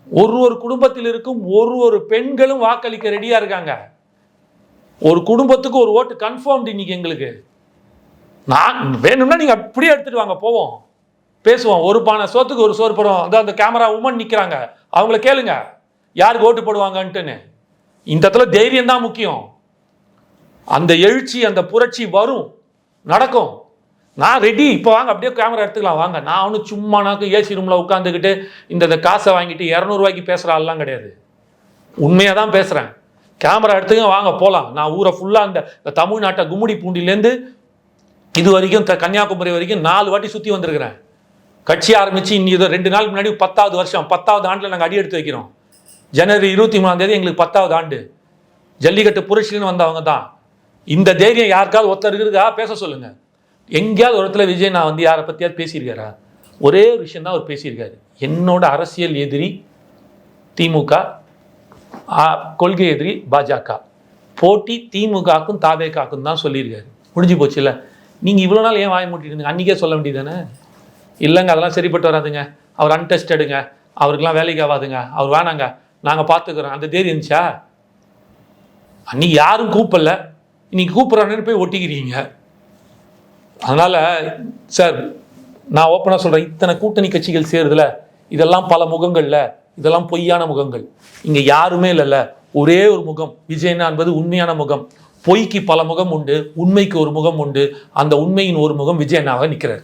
ஒரு குடும்பத்தில் இருக்கும் ஒரு பெண்களும் வாக்களிக்க ரெடியா இருக்காங்க. ஒரு குடும்பத்துக்கு ஒரு ஓட்டு கன்ஃபார்ம்டு இன்னைக்கு எங்களுக்கு. நான் வேணும்னா நீங்க அப்படியே எடுத்துட்டு வாங்க, போவோம் பேசுவோம். ஒரு பானை சோத்துக்கு ஒரு சோறு போடுவோம். அந்த கேமரா உமன் நிக்கிறாங்க, அவங்கள கேளுங்க யாருக்கு ஓட்டு போடுவாங்கன்ட்டுன்னு. இந்த இடத்துல தைரியம் தான் முக்கியம். அந்த எழுச்சி, அந்த புரட்சி வரும், நடக்கும். நான் ரெடி, இப்போ வாங்க அப்படியே கேமரா எடுத்துக்கலாம் வாங்க. நான் ஒன்றும் சும்மானாக்கு ஏசி ரூமில் உட்காந்துக்கிட்டு இந்த காசை வாங்கிட்டு 200 ரூபாய்க்கு பேசுகிற ஆள்லாம் கிடையாது. உண்மையாக தான் பேசுகிறேன். கேமரா எடுத்துங்க வாங்க போகலாம். நான் ஊரை ஃபுல்லாக இந்த தமிழ்நாட்டை கும்முடி பூண்டிலேருந்து இது வரைக்கும் கன்னியாகுமரி வரைக்கும் 4 வாட்டி சுற்றி வந்திருக்கிறேன். கட்சி ஆரம்பித்து இன்னி 2 நாளுக்கு முன்னாடி 10வது வருஷம், 10வது ஆண்டில் நாங்கள் அடி எடுத்து வைக்கிறோம். ஜனவரி 23ஆம் தேதி எங்களுக்கு 10வது ஆண்டு. ஜல்லிக்கட்டு புரட்சின்னு வந்தவங்க தான். இந்த தைரியம் யாருக்காவது ஒருத்தர் இருக்குதா? பேச சொல்லுங்க. எங்கேயாவது ஒரு இடத்துல விஜய் நான் வந்து யாரை பற்றியாவது பேசியிருக்காரா? ஒரே ஒரு விஷயம் தான் அவர் பேசியிருக்காரு. என்னோட அரசியல் எதிரி திமுக, கொள்கை எதிரி பாஜக, போட்டி திமுகக்கும் தாவேகாக்கும் தான் சொல்லியிருக்காரு. முடிஞ்சு போச்சு இல்லை? நீங்கள் இவ்வளோ நாள் ஏன் வாய மூட்டிட்டு இருந்தீங்க? அன்றைக்கே சொல்ல வேண்டியதானே? இல்லைங்க அதெல்லாம் சரிப்பட்டு வராதுங்க, அவர் அன்டெஸ்டடுங்க, அவருக்கெல்லாம் வேலைக்கு ஆகாதுங்க, அவர் வேணாங்க, நாங்கள் பார்த்துக்கிறோம், அந்த தேதி இருந்துச்சா? அன்றைக்கி யாரும் கூப்பிடல, இன்னைக்கு கூப்பிட்றான்னு போய் ஒட்டிக்கிறீங்க. அதனால் சார் நான் ஓப்பனாக சொல்கிறேன், இத்தனை கூட்டணி கட்சிகள் சேருதுல, இதெல்லாம் பல முகங்கள்ல, இதெல்லாம் பொய்யான முகங்கள். இங்கே யாருமே இல்லைல்ல, ஒரே ஒரு முகம் விஜயனா என்பது உண்மையான முகம். பொய்க்கு பல முகம் உண்டு, உண்மைக்கு ஒரு முகம் உண்டு. அந்த உண்மையின் ஒரு முகம் விஜயனாக நிற்கிறார்.